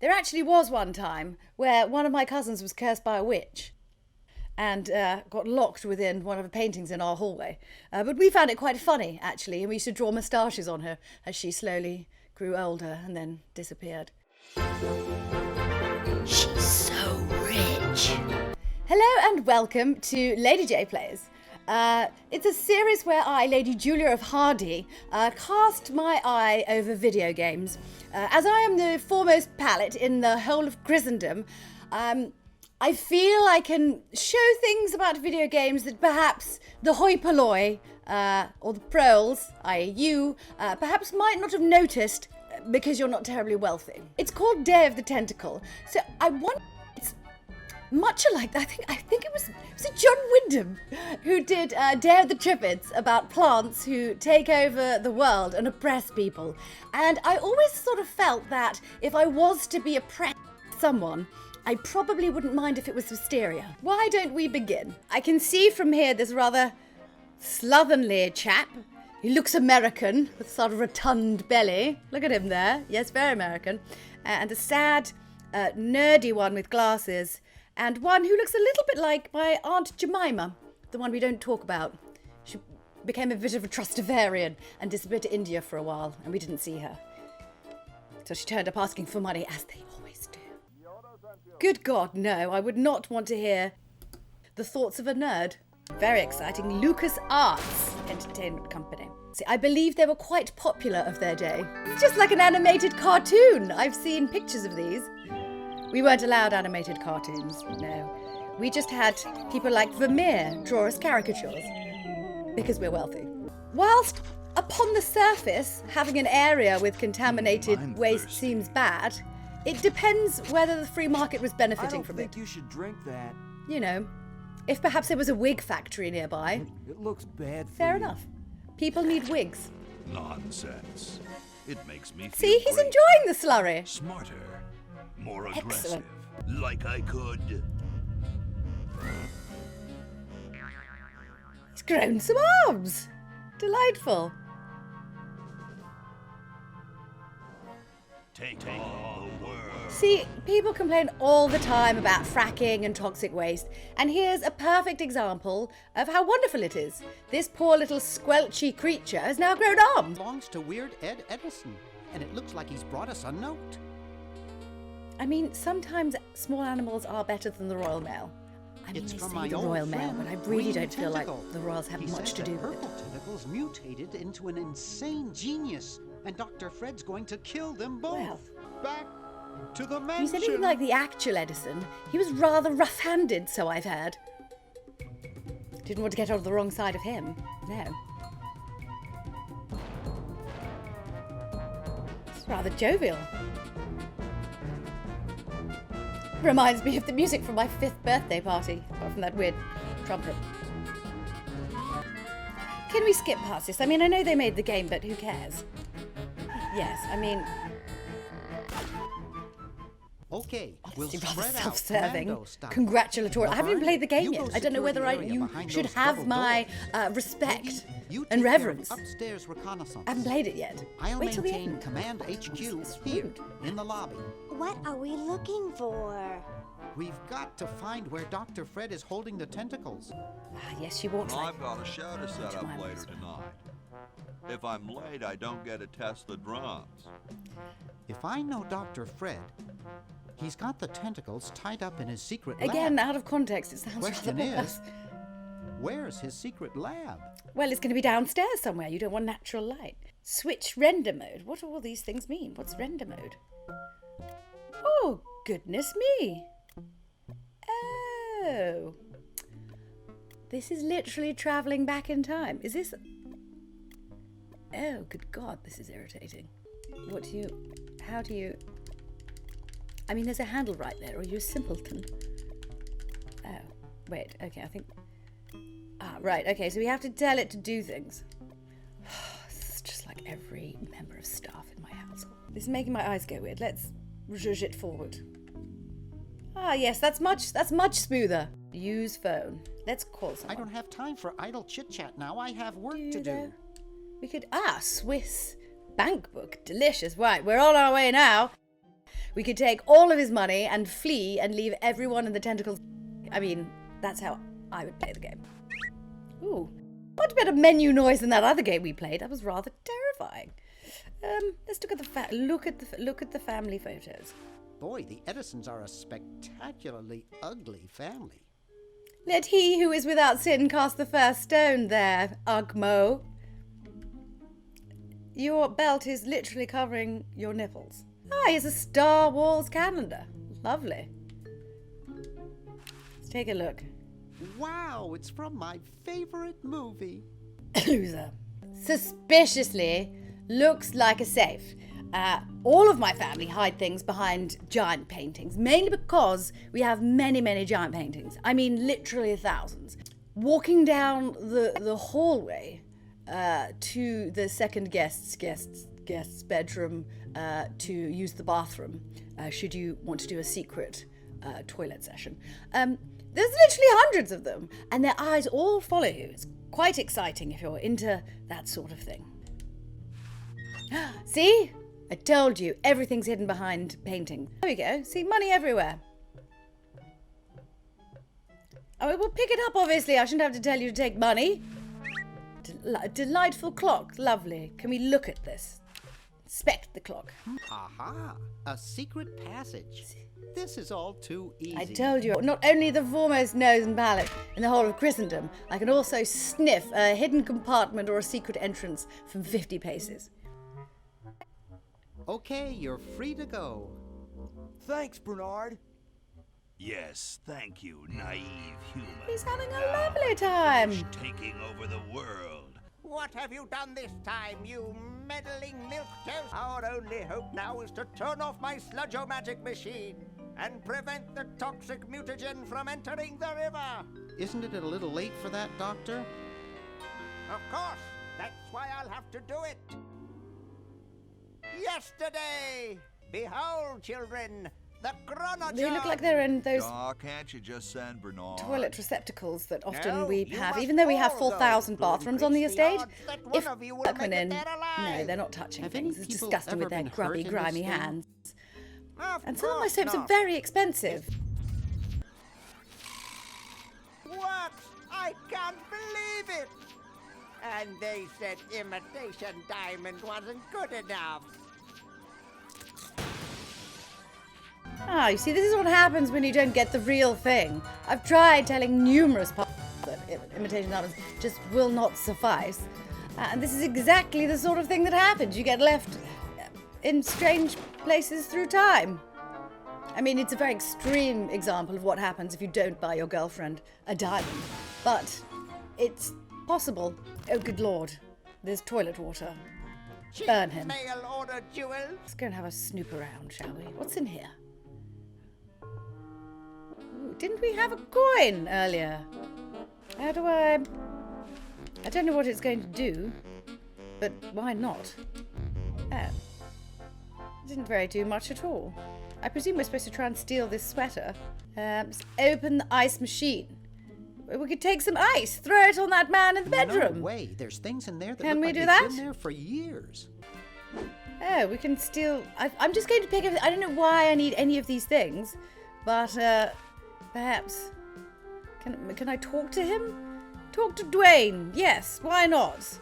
There actually was one time where one of my cousins was cursed by a witch and got locked within one of the paintings in our hallway. But we found it quite funny, actually, and we used to draw moustaches on her as she slowly grew older and then disappeared. She's so rich. Hello and welcome to Lady J Plays. It's a series where I, Lady Julia of Hardy, cast my eye over video games. As I am the foremost palate in the whole of Christendom, I feel I can show things about video games that perhaps the hoi polloi, or the proles, i.e. you, perhaps might not have noticed because you're not terribly wealthy. It's called Day of the Tentacle, so I want... Much alike, I think it was John Wyndham who did Day of the Triffids about plants who take over the world and oppress people. And I always sort of felt that if I was to be oppressed by someone, I probably wouldn't mind if it was Wisteria. Why don't we begin? I can see from here this rather slovenly chap. He looks American with sort of rotund belly. Look at him there. Yes, very American. And a sad, nerdy one with glasses. And one who looks a little bit like my Aunt Jemima, the one we don't talk about. She became a bit of a Trustafarian and disappeared to India for a while, and we didn't see her. So she turned up asking for money, as they always do. Good God, no, I would not want to hear the thoughts of a nerd. Very exciting, Lucas Arts Entertainment Company. See, I believe they were quite popular of their day. It's just like an animated cartoon. I've seen pictures of these. We weren't allowed animated cartoons, no. We just had people like Vermeer draw us caricatures, because we're wealthy. Whilst upon the surface, having an area with contaminated waste seems bad, it depends whether the free market was benefiting from it. I don't think you should drink that. You know, if perhaps there was a wig factory nearby. It looks bad for Fair you. enough. People need wigs. Nonsense. It makes me feel See, he's great. enjoying the slurry. Smarter, more aggressive. Excellent. Like I could. He's grown some arms. Delightful. Take all the world. See, people complain all the time about fracking and toxic waste, and here's a perfect example of how wonderful it is. This poor little squelchy creature has now grown arms. Belongs to Weird Ed Edelson, and it looks like he's brought us a note. I mean, sometimes small animals are better than the Royal Mail. I mean, It's they from say my the old Royal Mail, friend, but I really Green don't feel like Tentacle. the Royals have He much says to that do with it. purple tentacles mutated into an insane genius, and Dr. Fred's going to kill them both. Well, Back to the if mansion. he's anything like the actual Edison, he was rather rough-handed, so I've heard. Didn't want to get on the wrong side of him, no. It's rather jovial. Reminds me of the music from my 5th birthday party, apart from that weird trumpet. Can we skip past this? I mean, I know they made the game, but who cares? Yes, I mean, Okay, we'll honestly, rather spread out self-serving, commando style. congratulatory. I haven't even played the game You yet. go I don't know secure whether the I area you behind should those have double my doors. respect You and take care of reverence. upstairs reconnaissance. I haven't played it yet. I'll Wait till the maintain end. Command HQ It's here rude. in the lobby. What are we looking for? We've got to find where Dr. Fred is holding the tentacles. Ah, yes, she walks like I've got a show to set up Jemima later as well. tonight. If I'm late, I don't get to test the drums. If I know Dr. Fred, he's got the tentacles tied up in his secret lab. Again, out of context, it sounds Question rather is, where's his secret lab? Well, it's going to be downstairs somewhere. You don't want natural light. Switch render mode. What do all these things mean? What's render mode? Oh, goodness me. Oh. This is literally travelling back in time. Is this... Oh, good God, this is irritating. What do you... How do you... I mean, there's a handle right there. Or are you a simpleton? Oh, wait. Okay, I think... Ah, right. Okay, so we have to tell it to do things. This is just like every member of staff in my household. This is making my eyes go weird. Let's zhuzh it forward. Ah, yes, that's much smoother. Use phone. Let's call someone. I don't have time for idle chit-chat now. I have work to do. though? We could... Ah, Swiss bank book. Delicious. Right, we're on our way now. We could take all of his money and flee and leave everyone in the tentacles. I mean, that's how I would play the game. Ooh, much better menu noise than that other game we played. That was rather terrifying. Let's look at the family photos. Boy, the Edisons are a spectacularly ugly family. Let he who is without sin cast the first stone there, Ugmo. Your belt is literally covering your nipples. Ah, here's a Star Wars calendar. Lovely. Let's take a look. Wow, it's from my favorite movie. Loser. Suspiciously looks like a safe. All of my family hide things behind giant paintings, mainly because we have many, many giant paintings. I mean, literally thousands. Walking down the hallway to the second guest's bedroom to use the bathroom, should you want to do a secret toilet session. There's literally hundreds of them, and their eyes all follow you. It's quite exciting if you're into that sort of thing. See? I told you, everything's hidden behind paintings. There we go. See, money everywhere. Oh, we'll pick it up, obviously. I shouldn't have to tell you to take money. Delightful clock. Lovely. Can we look at this? Inspect the clock. Aha! A secret passage. This is all too easy. I told you, not only the foremost nose and palate in the whole of Christendom, I can also sniff a hidden compartment or a secret entrance from 50 paces. Okay, you're free to go. Thanks, Bernard. Yes, thank you, naive human. He's having a Now, lovely time. finish taking over the world. What have you done this time, you meddling milquetoast? Our only hope now is to turn off my sludge-o-magic machine and prevent the toxic mutagen from entering the river. Isn't it a little late for that, Doctor? Of course, that's why I'll have to do it. Yesterday! Behold, children, the chronogen! They look like they're in those Aw, can't you just send Bernard? toilet receptacles that often No, we you have, must even though we have all go. 4,000 bathrooms on the Increase the estate. odds that one If of you will workmen make it in, there alive. no, they're not touching Have any things. It's people disgusting ever with their been hurt grubby, in this grimy thing? hands. Of And some of my course soaps are not. very expensive. What? I can't believe it! And they said imitation diamond wasn't good enough. Ah, you see, this is what happens when you don't get the real thing. I've tried telling numerous parts that imitation diamonds just will not suffice. And this is exactly the sort of thing that happens. You get left in strange places through time. I mean, it's a very extreme example of what happens if you don't buy your girlfriend a diamond. But it's possible. Oh, good Lord. There's toilet water. Burn him. Mail order jewels. Let's go and have a snoop around, shall we? What's in here? Ooh, didn't we have a coin earlier? How do I don't know what it's going to do, but why not? Oh. It didn't do much at all. I presume we're supposed to try and steal this sweater. Let's open the ice machine. We could take some ice, throw it on that man in the bedroom. No way. There's things in there that Can look we like do they've that? been there for years. Oh, we can steal. I'm just going to pick everything. I don't know why I need any of these things, but perhaps. Can I talk to him? Talk to Dwayne. Yes, why not?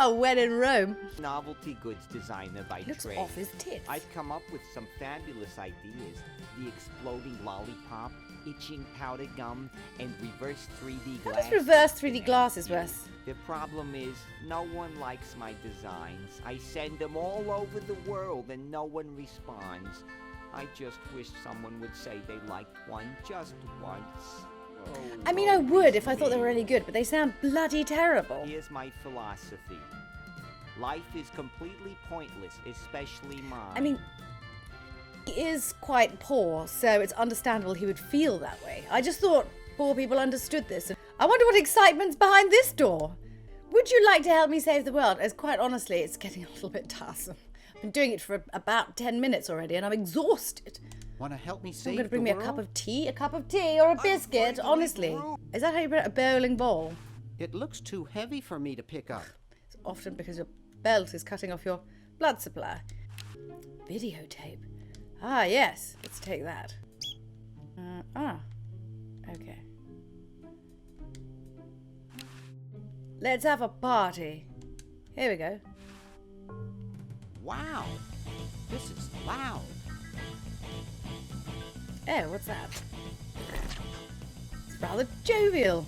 When in Rome. Novelty goods designer by Looks trade. off his tits. I've come up with some fabulous ideas. The exploding lollipop, itching powder gum, and reverse 3D How glasses. does reverse 3D glasses work? The problem is, no one likes my designs. I send them all over the world and no one responds. I just wish someone would say they liked one just once. Oh, I mean, I woe would is if I thought they me. were any good, but they sound bloody terrible. Here's my philosophy. Life is completely pointless, especially mine. I mean, he is quite poor, so it's understandable he would feel that way. I just thought poor people understood this. I wonder what excitement's behind this door. Would you like to help me save the world? As quite honestly, it's getting a little bit tiresome. I've been doing it for about 10 minutes already, and I'm exhausted. Want to help me You're save going to bring me the a cup world? of tea? A cup of tea or a biscuit? Honestly. Is that how you put it? A bowling ball? It looks too heavy for me to pick up. It's often because your belt is cutting off your blood supply. Videotape. Ah, yes. Let's take that. Okay. Let's have a party. Here we go. Wow, this is loud. Oh, what's that? It's rather jovial.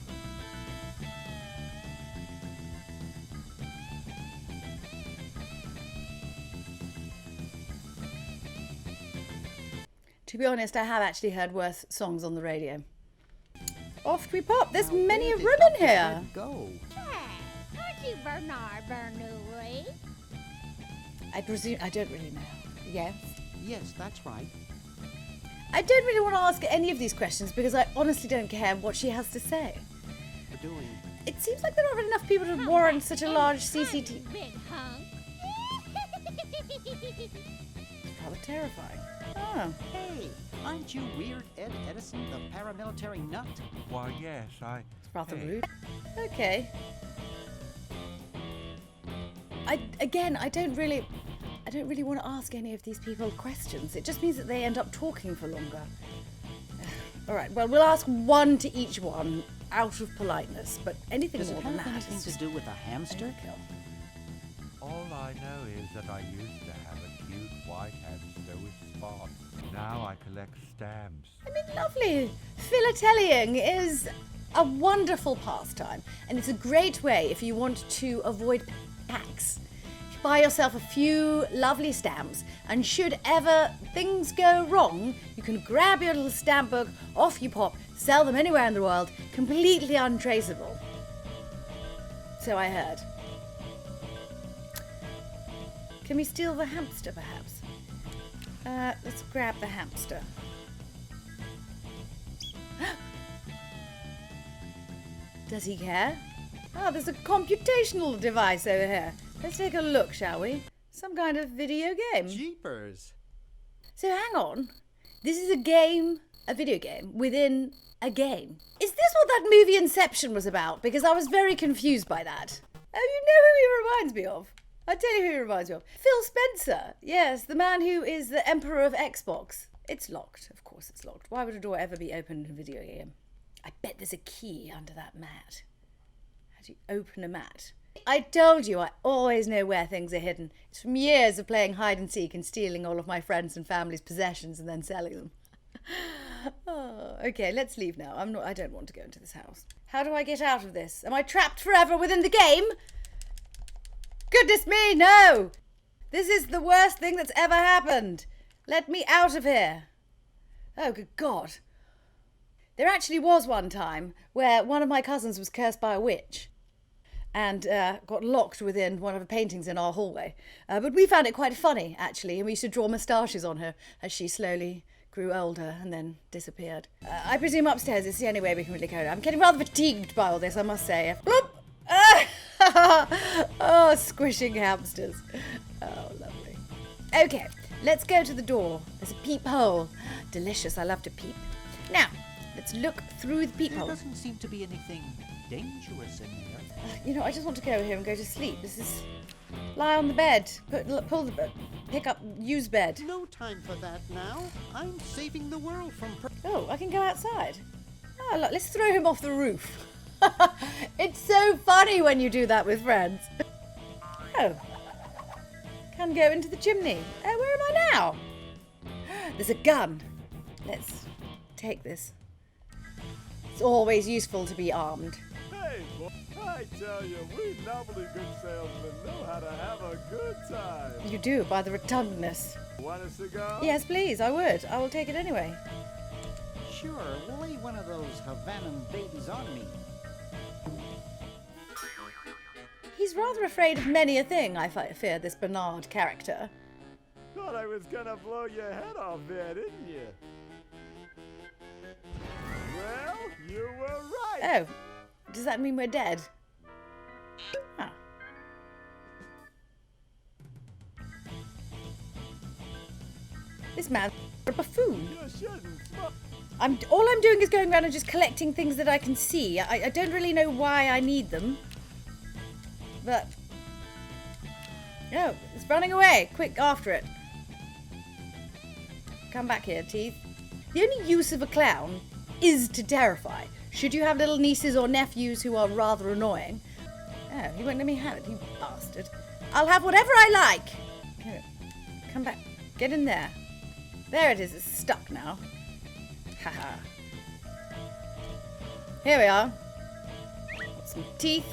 To be honest, I have actually heard worse songs on the radio. Off we pop. There's Now, many a where did ribbon Dr. here. Fred go? Aren't you Bernard Bernoulli? I presume I don't really know. Yes. Yes, that's right. I don't really want to ask any of these questions because I honestly don't care what she has to say. We're doing. It seems like there aren't enough people to warrant such a large CCTV. Big hunk. It's rather terrifying. Oh. Hey, aren't you Weird Ed Edison, the paramilitary nut? Why, yes, I... It's rather Hey. rude. Okay. I don't really want to ask any of these people questions. It just means that they end up talking for longer. All right. Well, we'll ask one to each one out of politeness, but anything Does more it than have that anything is to just do with a hamster? overkill. All I know is that I used to have a cute white hamster with spots. Now I collect stamps. I mean, lovely. Philatelying is a wonderful pastime, and it's a great way if you want to avoid tax. Buy yourself a few lovely stamps, and should ever things go wrong, you can grab your little stamp book, off you pop, sell them anywhere in the world, completely untraceable. So I heard. Can we steal the hamster, perhaps? Let's grab the hamster. Does he care? Oh, there's a computational device over here. Let's take a look, shall we? Some kind of video game. Jeepers. So hang on. This is a game, a video game, within a game. Is this what that movie Inception was about? Because I was very confused by that. Oh, you know who he reminds me of? I'll tell you who he reminds me of. Phil Spencer. Yes, the man who is the emperor of Xbox. It's locked. Of course it's locked. Why would a door ever be opened in a video game? I bet there's a key under that mat. How do you open a mat? I told you, I always know where things are hidden. It's from years of playing hide and seek and stealing all of my friends' and family's possessions and then selling them. Oh, okay, let's leave now. I don't want to go into this house. How do I get out of this? Am I trapped forever within the game? Goodness me, no! This is the worst thing that's ever happened. Let me out of here. Oh, good God. There actually was one time where one of my cousins was cursed by a witch and got locked within one of the paintings in our hallway. But we found it quite funny, actually, and we used to draw moustaches on her as she slowly grew older and then disappeared. I presume upstairs is the only way we can really go. I'm getting rather fatigued by all this, I must say. Bloop! Oh, squishing hamsters. Oh, lovely. Okay, let's go to the door. There's a peephole. Delicious, I love to peep. Now, let's look through the There peephole. doesn't seem to be anything dangerous in there. You know, I just want to go here and go to sleep. This is... Lie on the bed. Pull the... Pick up... Use bed. No time for that now. I'm saving the world from... Oh, I can go outside. Oh, look, let's throw him off the roof. It's so funny when you do that with friends. Oh. Can go into the chimney. Oh, where am I now? There's a gun. Let's take this. It's always useful to be armed. Hey, boy, I tell you, we normally good salesmen know how to have a good time. You do, by the rotundness. Want a cigar? Yes, please, I would. I will take it anyway. Sure, lay one of those Havanan babies on me. He's rather afraid of many a thing, I fear, this Bernard character. Thought I was gonna blow your head off there, didn't you? Well, you were right. Oh, does that mean we're dead? Ah. This man's a buffoon. You shouldn't smoke. All I'm doing is going around and just collecting things that I can see. I don't really know why I need them. But... Oh, it's running away. Quick, after it. Come back here, teeth. The only use of a clown is to terrify. Should you have little nieces or nephews who are rather annoying. Oh, he won't let me have it, you bastard. I'll have whatever I like. Here, come back. Get in there. There it is. It's stuck now. Haha. Here we are. Got some teeth.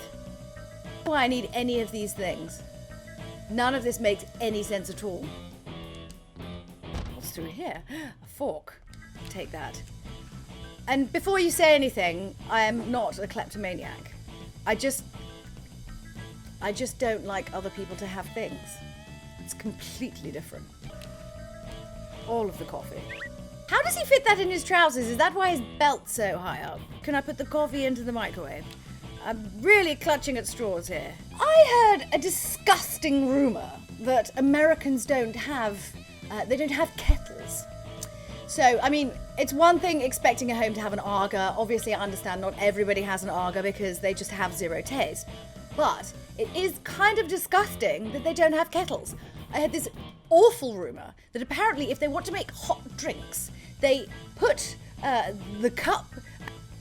Why I need any of these things. None of this makes any sense at all. What's through here? A fork. Take that. And before you say anything, I am not a kleptomaniac. I just don't like other people to have things. It's completely different. All of the coffee. How does he fit that in his trousers? Is that why his belt's so high up? Can I put the coffee into the microwave? I'm really clutching at straws here. I heard a disgusting rumor that Americans don't have kettles. So, I mean, it's one thing expecting a home to have an Aga. Obviously, I understand not everybody has an Aga because they just have zero taste. But it is kind of disgusting that they don't have kettles. I had this awful rumor that apparently if they want to make hot drinks, they put the cup,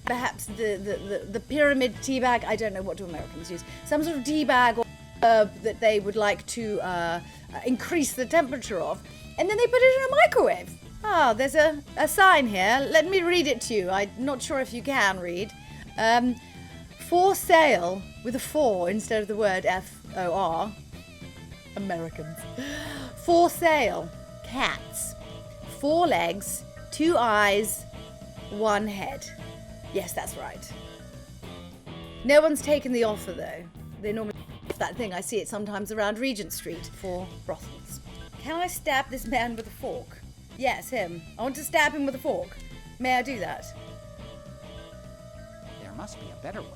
perhaps the pyramid tea bag, I don't know what do Americans use, some sort of tea bag or herb that they would like to increase the temperature of, and then they put it in a microwave. Oh, there's a sign here. Let me read it to you. I'm not sure if you can read. For sale, with a 4 instead of the word F-O-R. Americans. For sale, cats. 4 legs, 2 eyes, 1 head. Yes, that's right. No one's taken the offer, though. They normally have that thing. I see it sometimes around Regent Street for brothels. Can I stab this man with a fork? Yes, him. I want to stab him with a fork. May I do that? There must be a better way.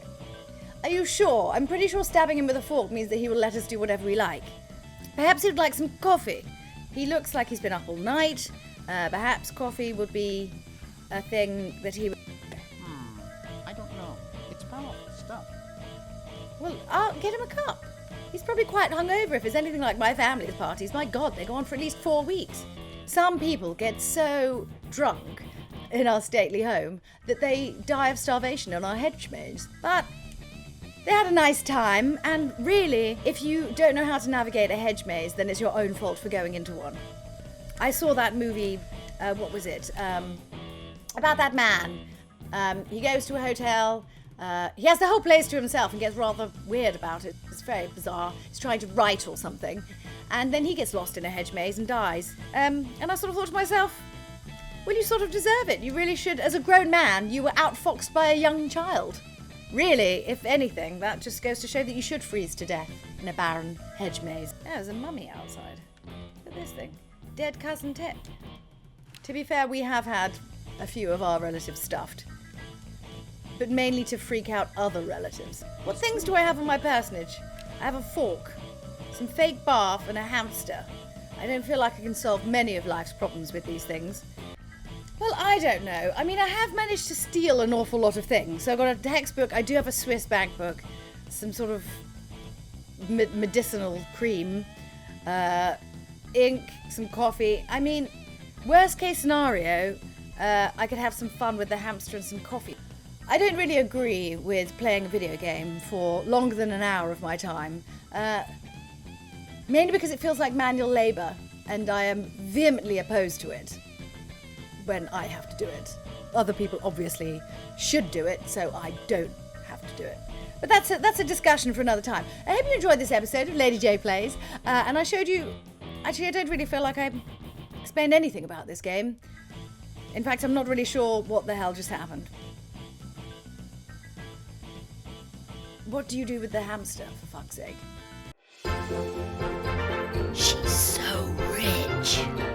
Are you sure? I'm pretty sure stabbing him with a fork means that he will let us do whatever we like. Perhaps he'd like some coffee. He looks like he's been up all night. Perhaps coffee would be a thing that he would... I don't know. It's powerful stuff. Well, I'll get him a cup. He's probably quite hungover if it's anything like my family's parties. My God, they go on for at least 4 weeks. Some people get so drunk in our stately home that they die of starvation in our hedge maze. But they had a nice time, and really, if you don't know how to navigate a hedge maze, then it's your own fault for going into one. I saw that movie, what was it? About that man. He goes to a hotel, he has the whole place to himself and gets rather weird about it. It's very bizarre. He's trying to write or something. And then he gets lost in a hedge maze and dies. And I sort of thought to myself, well, you sort of deserve it. You really should. As a grown man, you were outfoxed by a young child. Really, if anything, that just goes to show that you should freeze to death in a barren hedge maze. Oh, there's a mummy outside. Look at this thing. Dead cousin Ted. To be fair, we have had a few of our relatives stuffed. But mainly to freak out other relatives. What things do I have on my personage? I have a fork, some fake barf, and a hamster. I don't feel like I can solve many of life's problems with these things. Well, I don't know. I mean, I have managed to steal an awful lot of things. So I've got a textbook, I do have a Swiss bank book, some sort of medicinal cream, ink, some coffee. I mean, worst case scenario, I could have some fun with the hamster and some coffee. I don't really agree with playing a video game for longer than an hour of my time, mainly because it feels like manual labour, and I am vehemently opposed to it when I have to do it. Other people obviously should do it, so I don't have to do it. But that's a discussion for another time. I hope you enjoyed this episode of Lady J Plays, and I showed you... Actually, I don't really feel like I explained anything about this game. In fact, I'm not really sure what the hell just happened. What do you do with the hamster, for fuck's sake? She's so rich.